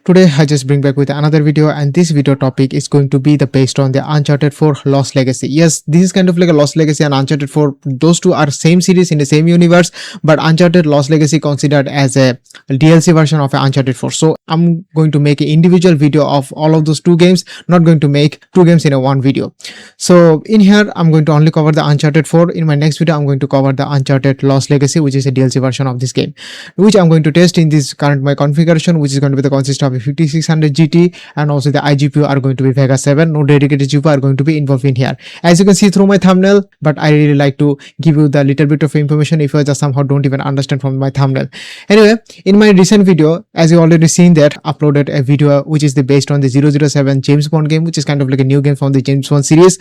Today I just bring back with another video, and this video topic is going to be the based on the Uncharted 4 Lost Legacy. Yes, this is kind of like a Lost Legacy and Uncharted 4. Those two are same series in the same universe, but Uncharted Lost Legacy considered as a DLC version of Uncharted 4. So I'm going to make an individual video of all of those two games, not going to make two games in a one video. So in here I'm going to only cover the Uncharted 4. In my next video I'm going to cover the Uncharted Lost Legacy, which is a DLC version of this game, which I'm going to test in this current my configuration, which is going to be the consist of a 5600 GT, and also the iGPU are going to be Vega 7. No dedicated GPU are going to be involved in here, as you can see through my thumbnail. But I really like to give you the little bit of information if you just somehow don't even understand from my thumbnail. Anyway, in my recent video, as you already seen, that uploaded a video which is based on the 007 James Bond game, which is kind of like a new game from the James Bond series.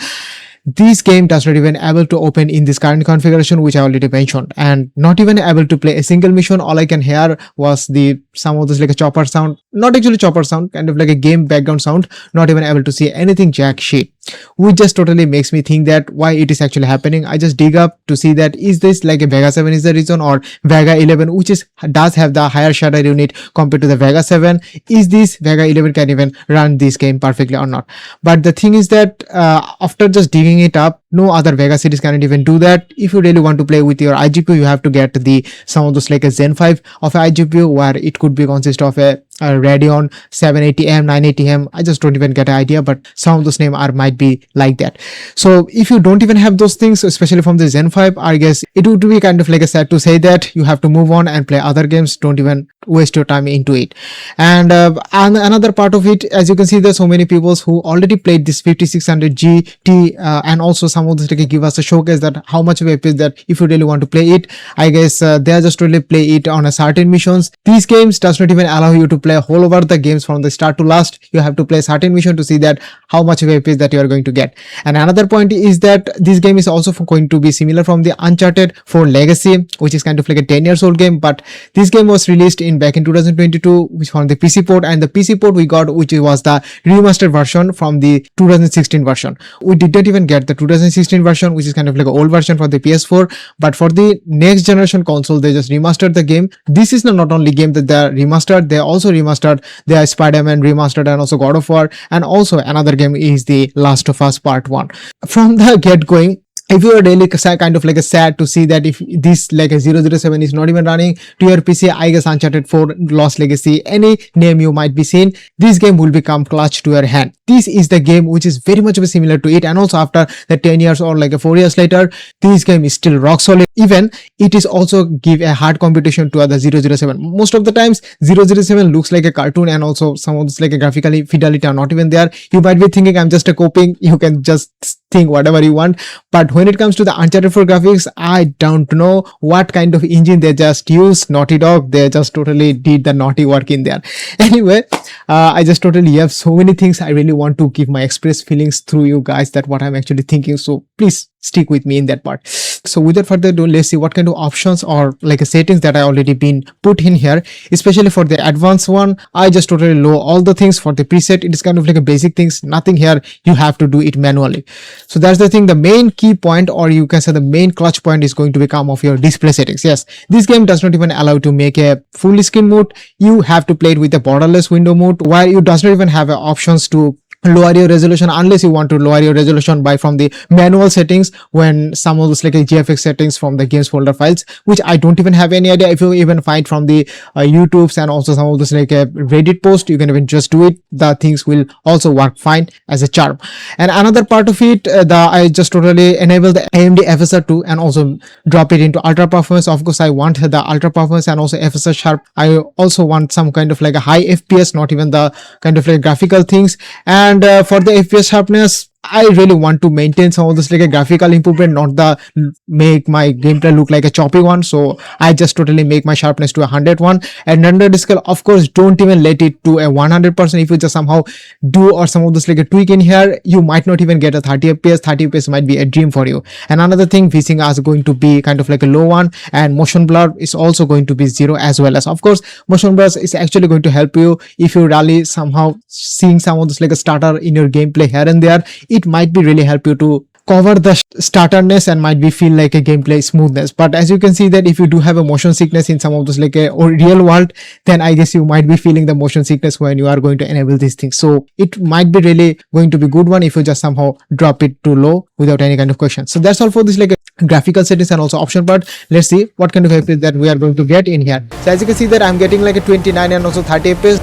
This game does not even able to open in this current configuration, which I already mentioned, and not even able to play a single mission. All I can hear was the some of this like a chopper sound, not actually chopper sound, kind of like a game background sound. Not even able to see anything jack shit, which just totally makes me think that why it is actually happening. I just dig up to see that is this like a Vega 7 is the reason, or Vega 11, which is does have the higher shader unit compared to the Vega 7. Is this Vega 11 can even run this game perfectly or not? But the thing is that after just digging it up, no other Vega series can even do that. If you really want to play with your iGPU, you have to get the some of those like a Zen 5 of iGPU, where it could be consist of a Radeon 780M, 980M. I just don't even get an idea, but some of those names are might be like that. So if you don't even have those things, especially from the Zen 5, I guess it would be kind of like a sad to say that you have to move on and play other games. Don't even waste your time into it. And another part of it, as you can see, there's so many people who already played this 5600 GT, and also some of this give us a showcase that how much of a FPS that if you really want to play it. I guess they are just really play it on a certain missions. These games does not even allow you to play whole over the games from the start to last. You have to play certain mission to see that how much of a FPS that you are going to get. And another point is that this game is also going to be similar from the Uncharted 4 Legacy, which is kind of like a 10 years old game, but this game was released in back in 2022, which from the PC port, and the PC port we got, which was the remastered version from the 2016 version. We did not even get the 2016 version, which is kind of like an old version for the PS4, but for the next generation console they just remastered the game. This is not only game that they are remastered, they also remastered their Spider-Man remastered, and also God of War, and also another game is the Last of Us Part 1. From the get going, if you are really kind of like a sad to see that if this like a 007 is not even running to your PC, I guess Uncharted 4 Lost Legacy, any name you might be seeing, this game will become clutch to your hand. This is the game which is very much similar to it, and also after the 10 years or like a 4 years later, this game is still rock solid. Even it is also give a hard competition to other 007. Most of the times 007 looks like a cartoon, and also some of this like a graphically fidelity are not even there. You might be thinking I'm just a coping, you can just think whatever you want, but when it comes to the Uncharted 4 graphics, I don't know what kind of engine they just used. Naughty Dog, they just totally did the naughty work in there. Anyway, I just totally have so many things I really want to give my express feelings through you guys, that what I'm actually thinking, so please stick with me in that part. So without further ado, let's see what kind of options or like a settings that I already been put in here. Especially for the advanced one, I just totally low all the things. For the preset, it is kind of like a basic things, nothing here you have to do it manually. So that's the thing. The main key point, or you can say the main clutch point, is going to become of your display settings. Yes, this game does not even allow to make a full screen mode. You have to play it with a borderless window mode, where you does not even have options to lower your resolution, unless you want to lower your resolution by from the manual settings, when some of those like a GFX settings from the games folder files, which I don't even have any idea. If you even find from the YouTubes and also some of those like a Reddit post, you can even just do it. The things will also work fine as a charm. And another part of it, I just totally enable the AMD FSR 2 and also drop it into ultra performance. Of course I want the ultra performance and also FSR sharp. I also want some kind of like a high FPS, not even the kind of like graphical things. And for the FPS sharpness, I really want to maintain some of this like a graphical improvement, not the make my gameplay look like a choppy one. So I just totally make my sharpness to 101, and render scale, of course, don't even let it to a 100%. If you just somehow do or some of this like a tweak in here, you might not even get a 30 FPS. 30 FPS might be a dream for you. And another thing, VSync is going to be kind of like a low one, and motion blur is also going to be 0, as well as, of course, motion blur is actually going to help you if you really somehow seeing some of this like a stutter in your gameplay here and there. It might be really help you to cover the starterness and might be feel like a gameplay smoothness. But as you can see that if you do have a motion sickness in some of those like a or real world, then I guess you might be feeling the motion sickness when you are going to enable these things. So it might be really going to be good one if you just somehow drop it to low without any kind of question. So that's all for this like graphical settings and also option part. Let's see what kind of FPS that we are going to get in here. So as you can see that I'm getting like a 29 and also 30 FPS.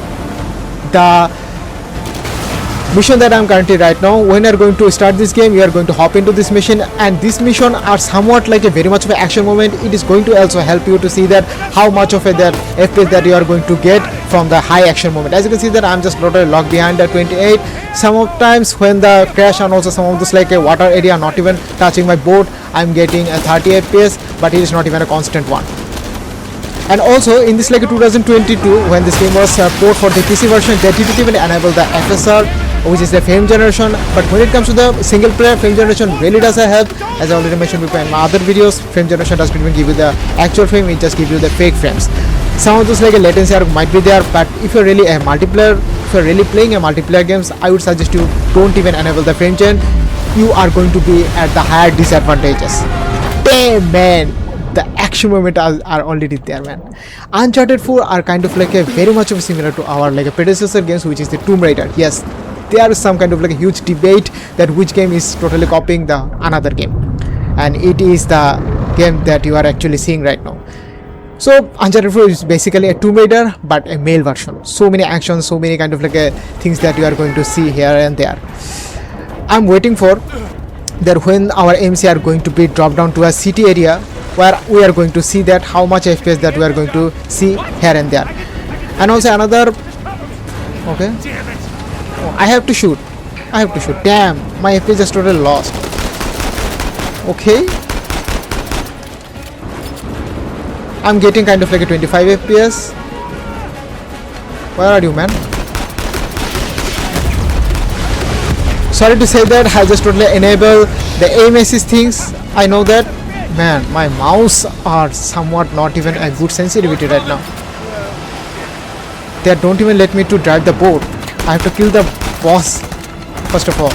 The mission that I'm currently right now, when you're going to start this game, you are going to hop into this mission, and this mission are somewhat like a very much of an action moment. It is going to also help you to see that how much of a that FPS that you are going to get from the high action moment. As you can see that I'm just totally locked behind the 28. Some of times when the crash and also some of this like a water area not even touching my boat, I'm getting a 30 FPS, but it is not even a constant one. And also in this like 2022, when this game was port for the PC version, they didn't even enable the FSR, which is the frame generation. But when it comes to the single player, frame generation really does help. As I already mentioned before in my other videos, frame generation doesn't even give you the actual frame, it just gives you the fake frames. Some of those like a latency might be there, but if you're really a multiplayer, if you're really playing a multiplayer games, I would suggest you don't even enable the frame gen. You are going to be at the higher disadvantages. Damn man, the action moment are already there, man. Uncharted 4 are kind of like a very much of similar to our like a predecessor games, which is the Tomb Raider. Yes, there is some kind of like a huge debate that which game is totally copying the another game, and it is the game that you are actually seeing right now. So Uncharted 4 is basically a Tomb Raider but a male version. So many actions, so many kind of like a things that you are going to see here and there. I'm waiting for that when our MC are going to be dropped down to a city area where we are going to see that how much FPS that we are going to see here and there. And also another, okay, oh, I have to shoot, damn, my FPS just totally lost. Okay, I'm getting kind of like a 25 FPS. Where are you, man? Sorry to say that I just totally enable the aim assist things. I know that, man, my mouse are somewhat not even a good sensitivity right now. They don't even let me to drive the boat. I have to kill the boss first of all.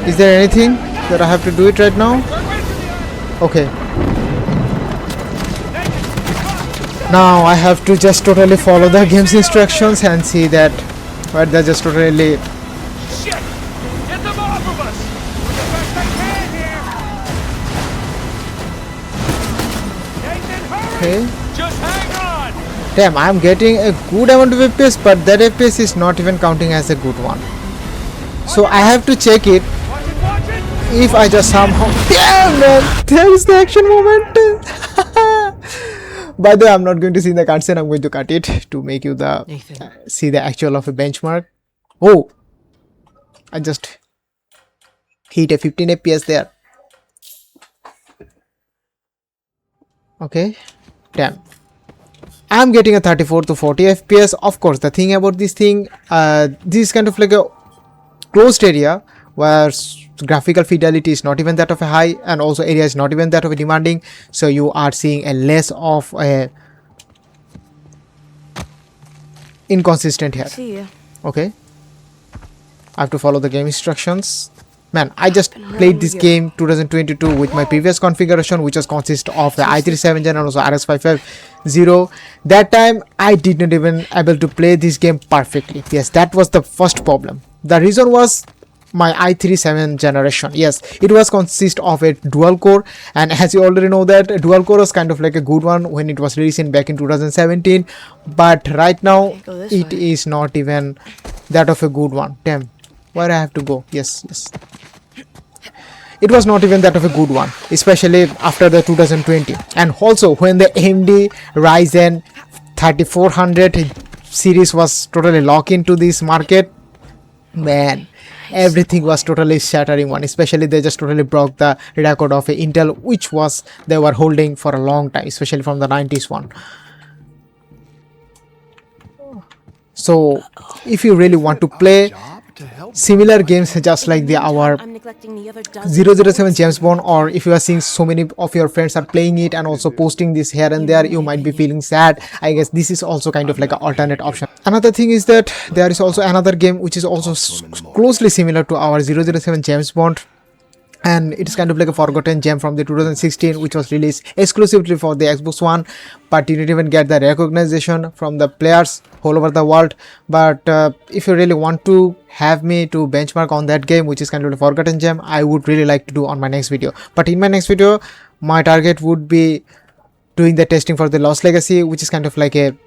Is there anything that I have to do it right now? Okay. Now I have to just totally follow the game's instructions and see that where they're just totally. Shit! Get them off of us! The best I can here! Nathan, hurry! Okay. Just hang on! Damn, I'm getting a good amount of FPS, but that FPS is not even counting as a good one. So I have to check it. Watch it! If I just somehow, damn man, there is the action moment. By the way, I'm not going to see the cutscene. I'm going to cut it to make you the see the actual of a benchmark. Oh, I just hit a 15 FPS there. Okay, damn. I'm getting a 34 to 40 FPS. Of course, the thing about this thing, this is kind of like a closed area where graphical fidelity is not even that of a high, and also area is not even that of a demanding, so you are seeing a less of a inconsistent here. See ya. Okay, I have to follow the game instructions. Man, I just played this game 2022 with my previous configuration, which was consist of the i3 7th gen and also RX 550. That time I did not even able to play this game perfectly. Yes, that was the first problem. The reason was my i3 7th generation. Yes, it was consist of a dual core, and as you already know that dual core was kind of like a good one when it was released back in 2017, but right now it is not even that of a good one. Damn, where I have to go? Yes, it was not even that of a good one, especially after the 2020. And also when the AMD Ryzen 5600 series was totally locked into this market, man, everything was totally shattering one. Especially they just totally broke the record of Intel, which was they were holding for a long time, especially from the 90s one. So if you really want to play similar games just like the our I'm neglecting the other dozen 007 James Bond, or if you are seeing so many of your friends are playing it and also posting this here and there, you might be feeling sad. I guess this is also kind of like an alternate option. Another thing is that there is also another game which is also closely similar to our 007 James Bond, and it's kind of like a forgotten gem from the 2016, which was released exclusively for the Xbox One, but didn't even get the recognition from the players all over the world. But if you really want to have me to benchmark on that game, which is kind of a forgotten gem, I would really like to do on my next video. But in my next video, my target would be doing the testing for the Lost Legacy, which is kind of like a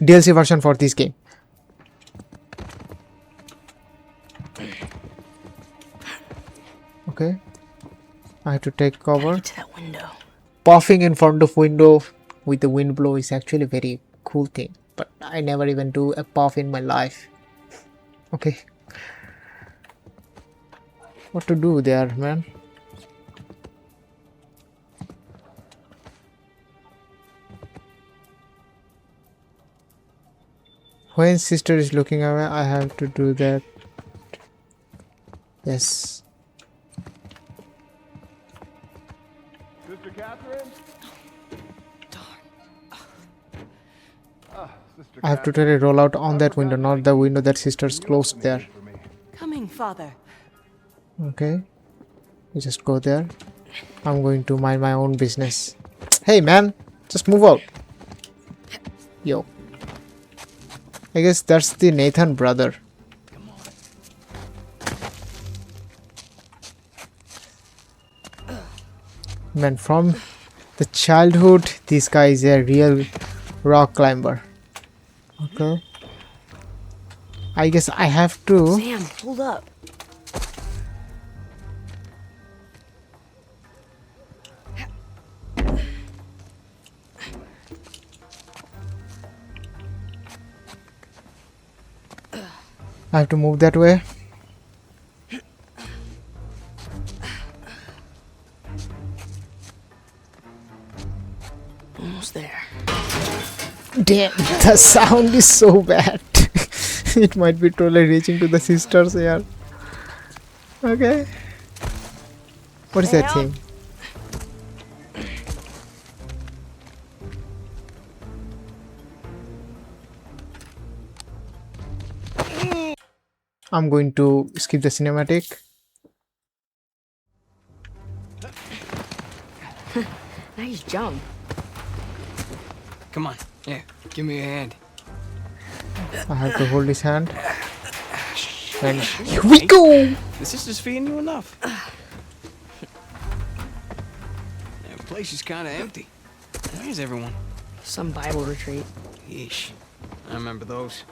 DLC version for this game. Okay, I have to take cover. to that window. Puffing in front of window with the wind blow is actually a very cool thing, but I never even do a puff in my life. Okay, what to do there, man? When sister is looking away, I have to do that. Yes. Sister Catherine? Sister I have to try to roll out on that window, not the window that sister's closed there. Coming, father. Okay, you just go there. I'm going to mind my own business. Hey man, just move out. Yo, I guess that's the Nathan brother. Man, from the childhood, this guy is a real rock climber. Okay, I guess I have to. Sam, hold up. I have to move that way. Almost there. Damn, the sound is so bad. It might be totally reaching to the sisters here. Okay. What is that Help. thing? I'm going to skip the cinematic. Nice jump. Come on. Yeah, give me a hand. I have to hold his hand. And here we go! The sister's feeding you enough. The place is kind of empty. Where's everyone? Some Bible retreat. Yeesh. I remember those.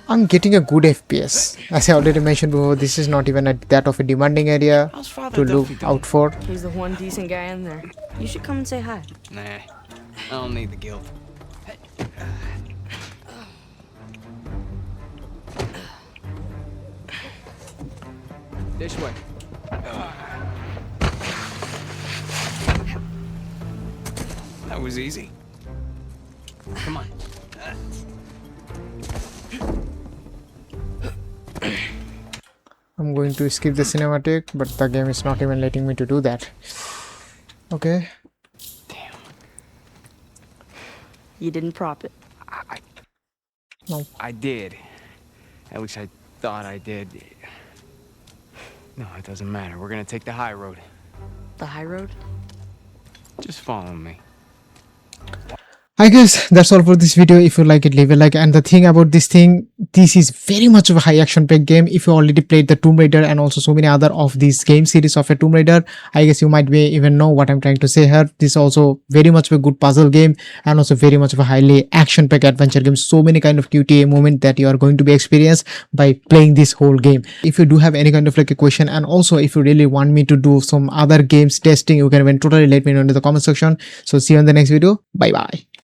I'm getting a good FPS. As I already mentioned before, this is not even that of a demanding area How's Father to look Duffy doing? out for. He's the one decent guy in there. You should come and say hi. Nah, I don't need the guilt. This way. That was easy. Come on. I'm going to skip the cinematic, but the game is not even letting me to do that. Okay. Damn. You didn't prop it. No. I did. At least I thought I did. No, it doesn't matter. We're gonna take the high road. The high road? Just follow me. I guess that's all for this video. If you like it, leave a like. And the thing about this thing, this is very much of a high action packed game. If you already played the Tomb Raider and also so many other of these game series of a Tomb Raider, I guess you might be even know what I'm trying to say here. This is also very much of a good puzzle game and also very much of a highly action packed adventure game. So many kind of QTA moment that you are going to be experienced by playing this whole game. If you do have any kind of like a question, and also if you really want me to do some other games testing, you can even totally let me know in the comment section. So see you in the next video. Bye bye.